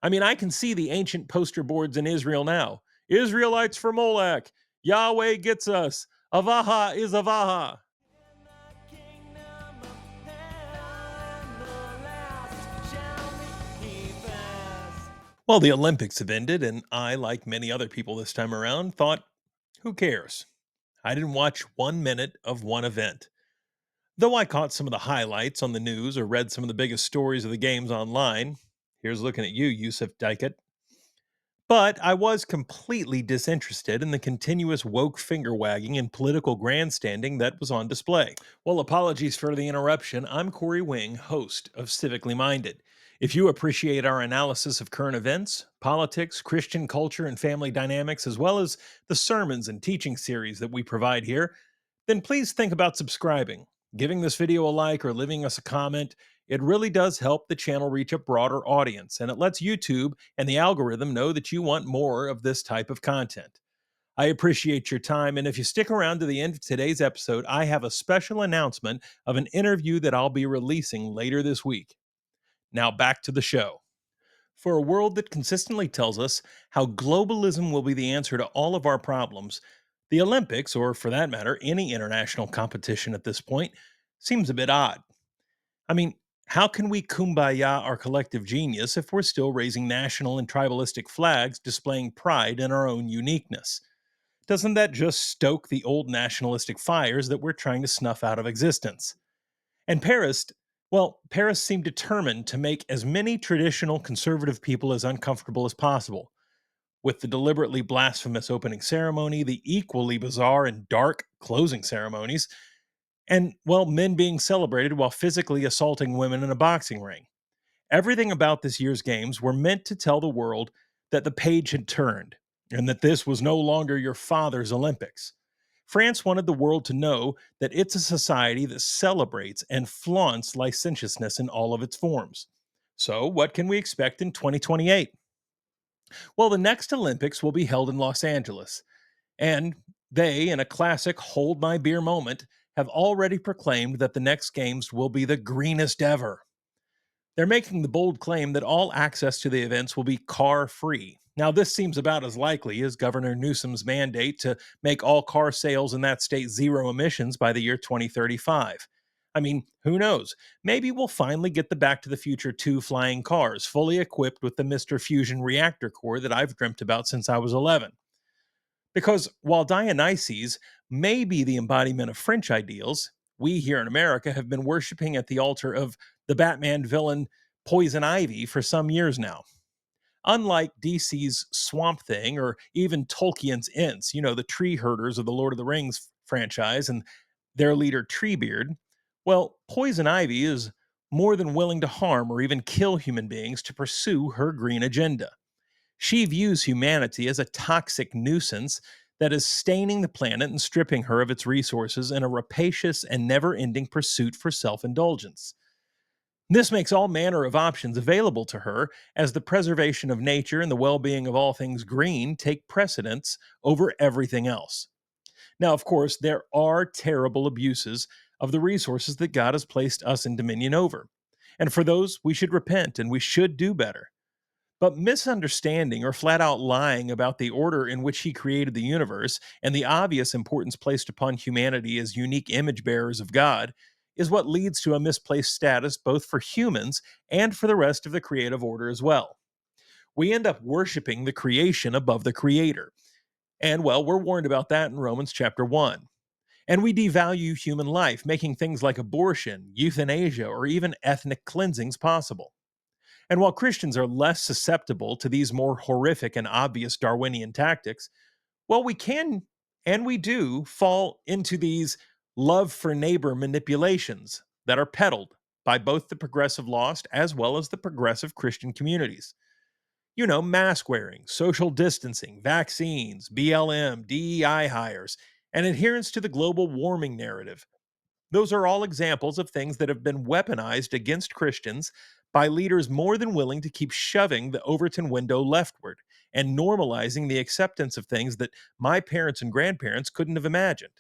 I mean, I can see the ancient poster boards in Israel now. Israelites for Molech. Yahweh gets us. Avaha is Avaha. Well, the Olympics have ended, and I, like many other people this time around, thought, who cares? I didn't watch 1 minute of one event. Though I caught some of the highlights on the news or read some of the biggest stories of the games online. Here's looking at you, Yusuf Dikett. But I was completely disinterested in the continuous woke finger wagging and political grandstanding that was on display. Well, apologies for the interruption. I'm Corey Wing, host of Civically Minded. If you appreciate our analysis of current events, politics, Christian culture, and family dynamics, as well as the sermons and teaching series that we provide here, then please think about subscribing, giving this video a like, or leaving us a comment. It really does help the channel reach a broader audience, and it lets YouTube and the algorithm know that you want more of this type of content. I appreciate your time, and if you stick around to the end of today's episode, I have a special announcement of an interview that I'll be releasing later this week. Now back to the show. For a world that consistently tells us how globalism will be the answer to all of our problems, the Olympics, or for that matter, any international competition at this point, seems a bit odd. I mean, how can we kumbaya our collective genius if we're still raising national and tribalistic flags displaying pride in our own uniqueness? Doesn't that just stoke the old nationalistic fires that we're trying to snuff out of existence? And Paris seemed determined to make as many traditional conservative people as uncomfortable as possible, with the deliberately blasphemous opening ceremony, the equally bizarre and dark closing ceremonies, and, well, men being celebrated while physically assaulting women in a boxing ring. Everything about this year's games were meant to tell the world that the page had turned and that this was no longer your father's Olympics. France wanted the world to know that it's a society that celebrates and flaunts licentiousness in all of its forms. So, what can we expect in 2028? Well, the next Olympics will be held in Los Angeles, and they, in a classic hold my beer moment, have already proclaimed that the next games will be the greenest ever. They're making the bold claim that all access to the events will be car free. Now, this seems about as likely as Governor Newsom's mandate to make all car sales in that state zero emissions by the year 2035. I mean, who knows? Maybe we'll finally get the Back to the Future 2 flying cars, fully equipped with the Mr. Fusion reactor core that I've dreamt about since I was 11. Because while Dionysus may be the embodiment of French ideals, we here in America have been worshiping at the altar of the Batman villain Poison Ivy for some years now. Unlike DC's Swamp Thing or even Tolkien's Ents, the tree herders of the Lord of the Rings franchise and their leader Treebeard, well, Poison Ivy is more than willing to harm or even kill human beings to pursue her green agenda. She views humanity as a toxic nuisance that is staining the planet and stripping her of its resources in a rapacious and never ending pursuit for self indulgence. This makes all manner of options available to her as the preservation of nature and the well being of all things green take precedence over everything else. Now, of course, there are terrible abuses of the resources that God has placed us in dominion over. And for those, we should repent and we should do better. But misunderstanding or flat out lying about the order in which he created the universe and the obvious importance placed upon humanity as unique image bearers of God is what leads to a misplaced status both for humans and for the rest of the creative order as well. We end up worshiping the creation above the creator. And, well, we're warned about that in Romans chapter 1. And we devalue human life, making things like abortion, euthanasia, or even ethnic cleansings possible. And while Christians are less susceptible to these more horrific and obvious Darwinian tactics, well, we can and we do fall into these love for neighbor manipulations that are peddled by both the progressive lost as well as the progressive Christian communities. Mask wearing, social distancing, vaccines, BLM, DEI hires, and adherence to the global warming narrative. Those are all examples of things that have been weaponized against Christians by leaders more than willing to keep shoving the Overton window leftward and normalizing the acceptance of things that my parents and grandparents couldn't have imagined.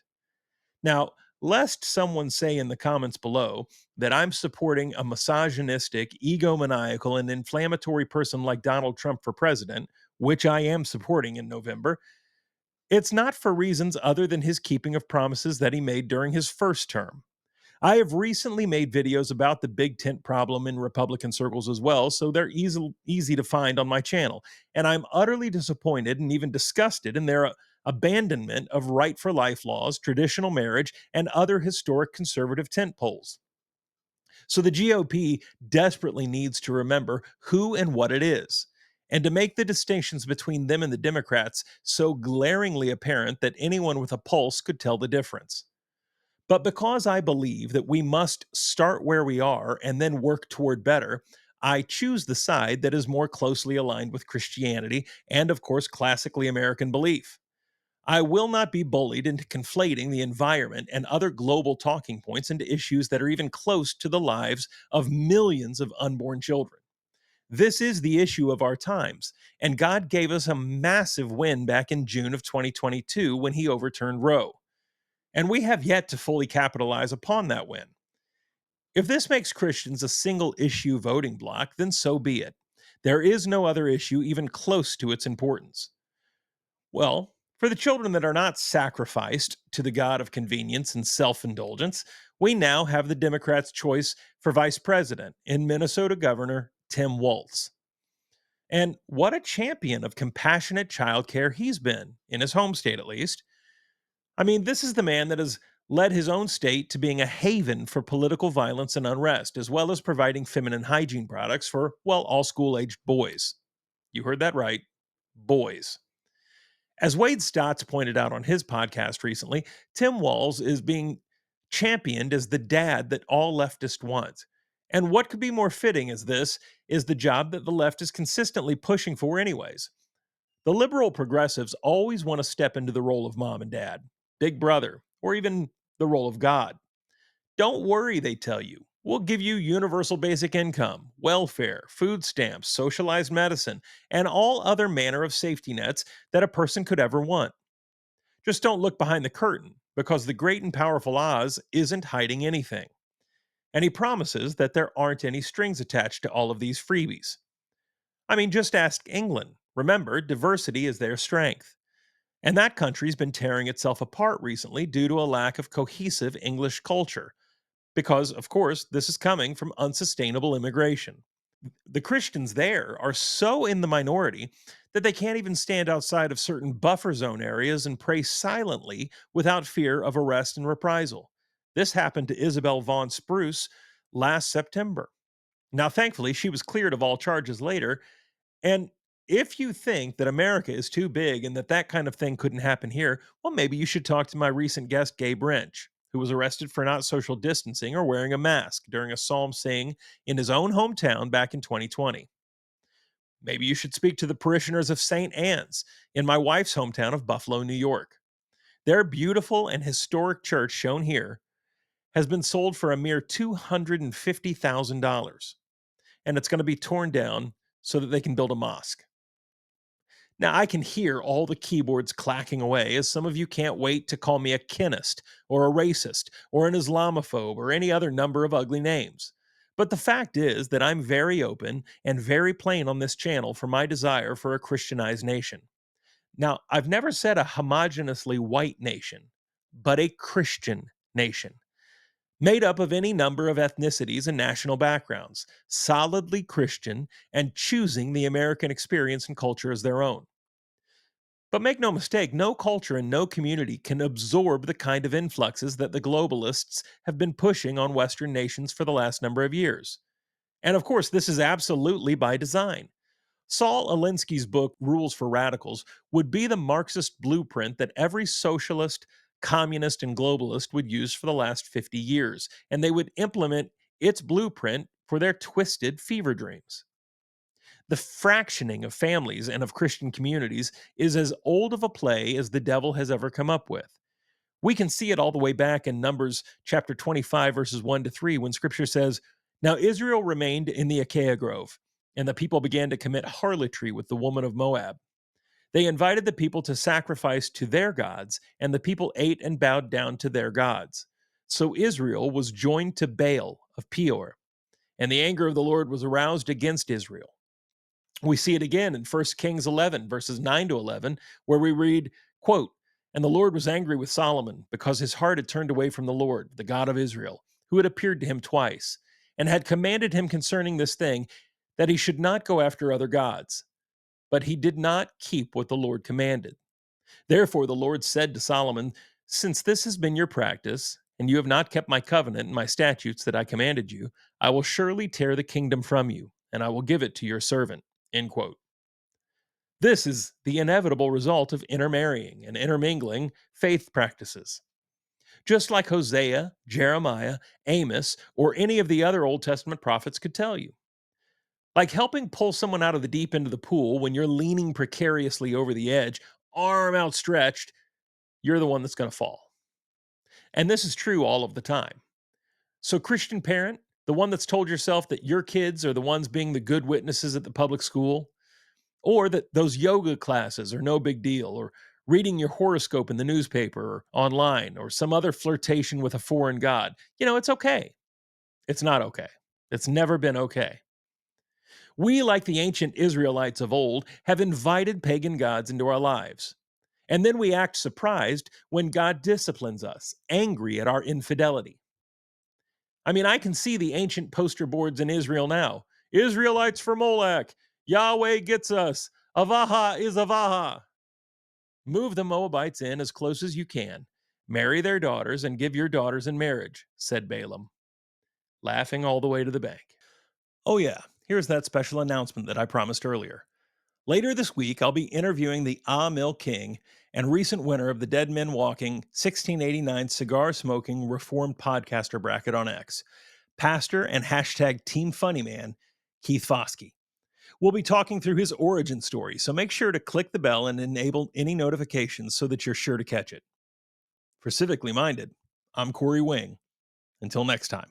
Now, lest someone say in the comments below that I'm supporting a misogynistic, egomaniacal, and inflammatory person like Donald Trump for president, which I am supporting in November, it's not for reasons other than his keeping of promises that he made during his first term. I have recently made videos about the big tent problem in Republican circles as well, so they're easy to find on my channel. And I'm utterly disappointed and even disgusted in their abandonment of right for life laws, traditional marriage, and other historic conservative tent poles. So the GOP desperately needs to remember who and what it is, and to make the distinctions between them and the Democrats so glaringly apparent that anyone with a pulse could tell the difference. But because I believe that we must start where we are and then work toward better, I choose the side that is more closely aligned with Christianity and, of course, classically American belief. I will not be bullied into conflating the environment and other global talking points into issues that are even close to the lives of millions of unborn children. This is the issue of our times, and God gave us a massive win back in June of 2022 when he overturned Roe. And we have yet to fully capitalize upon that win. If this makes Christians a single issue voting bloc, then so be it. There is no other issue even close to its importance. Well, for the children that are not sacrificed to the God of convenience and self indulgence, we now have the Democrats' choice for vice president in Minnesota Governor Tim Walz. And what a champion of compassionate childcare he's been, in his home state at least. I mean, this is the man that has led his own state to being a haven for political violence and unrest, as well as providing feminine hygiene products for, well, all school aged boys. You heard that right, boys. As Wade Stotts pointed out on his podcast recently, Tim Walz is being championed as the dad that all leftists want. And what could be more fitting as this is the job that the left is consistently pushing for, anyways. The liberal progressives always want to step into the role of mom and dad, big brother, or even the role of God. Don't worry, they tell you. We'll give you universal basic income, welfare, food stamps, socialized medicine, and all other manner of safety nets that a person could ever want. Just don't look behind the curtain, because the great and powerful Oz isn't hiding anything. And he promises that there aren't any strings attached to all of these freebies. I mean, just ask England. Remember, diversity is their strength. And that country's been tearing itself apart recently due to a lack of cohesive English culture. Because, of course, this is coming from unsustainable immigration. The Christians there are so in the minority that they can't even stand outside of certain buffer zone areas and pray silently without fear of arrest and reprisal. This happened to Isabel Vaughn Spruce last September. Now, thankfully, she was cleared of all charges later, and if you think that America is too big and that that kind of thing couldn't happen here, well, maybe you should talk to my recent guest, Gabe Wrench, who was arrested for not social distancing or wearing a mask during a psalm sing in his own hometown back in 2020. Maybe you should speak to the parishioners of St. Anne's in my wife's hometown of Buffalo, New York. Their beautiful and historic church, shown here, has been sold for a mere $250,000, and it's going to be torn down so that they can build a mosque. Now, I can hear all the keyboards clacking away as some of you can't wait to call me a kinist or a racist or an Islamophobe or any other number of ugly names. But the fact is that I'm very open and very plain on this channel for my desire for a Christianized nation. Now, I've never said a homogeneously white nation, but a Christian nation, made up of any number of ethnicities and national backgrounds, solidly Christian, and choosing the American experience and culture as their own. But make no mistake, no culture and no community can absorb the kind of influxes that the globalists have been pushing on Western nations for the last number of years. And of course, this is absolutely by design. Saul Alinsky's book, Rules for Radicals, would be the Marxist blueprint that every socialist, communist, and globalist would use for the last 50 years, and they would implement its blueprint for their twisted fever dreams. The fractioning of families and of Christian communities is as old of a play as the devil has ever come up with. We can see it all the way back in Numbers chapter 25, verses 1 to 3, when scripture says, "Now Israel remained in the Acacia Grove, and the people began to commit harlotry with the woman of Moab. They invited the people to sacrifice to their gods, and the people ate and bowed down to their gods. So Israel was joined to Baal of Peor, and the anger of the Lord was aroused against Israel. We see it again in 1 Kings 11, verses 9 to 11, where we read, quote, "And the Lord was angry with Solomon because his heart had turned away from the Lord, the God of Israel, who had appeared to him twice, and had commanded him concerning this thing, that he should not go after other gods. But he did not keep what the Lord commanded. Therefore the Lord said to Solomon, Since this has been your practice, and you have not kept my covenant and my statutes that I commanded you, I will surely tear the kingdom from you, and I will give it to your servant." End quote. This is the inevitable result of intermarrying and intermingling faith practices. Just like Hosea, Jeremiah, Amos, or any of the other Old Testament prophets could tell you. Like helping pull someone out of the deep end of the pool when you're leaning precariously over the edge, arm outstretched, you're the one that's going to fall. And this is true all of the time. So, Christian parent, the one that's told yourself that your kids are the ones being the good witnesses at the public school, or that those yoga classes are no big deal, or reading your horoscope in the newspaper or online, or some other flirtation with a foreign god, it's okay. It's not okay. It's never been okay. We, like the ancient Israelites of old, have invited pagan gods into our lives. And then we act surprised when God disciplines us, angry at our infidelity. I mean, I can see the ancient poster boards in Israel now. Israelites for Molech. Yahweh gets us. Avaha is Avaha. Move the Moabites in as close as you can. Marry their daughters and give your daughters in marriage, said Balaam, laughing all the way to the bank. Oh, yeah, here's that special announcement that I promised earlier. Later this week, I'll be interviewing the Ah Mill King and recent winner of the Dead Men Walking 1689 cigar smoking reformed podcaster bracket on X, pastor and hashtag Team Funnyman, Keith Foskey. We'll be talking through his origin story, so make sure to click the bell and enable any notifications so that you're sure to catch it. For Civically Minded, I'm Corey Wing. Until next time.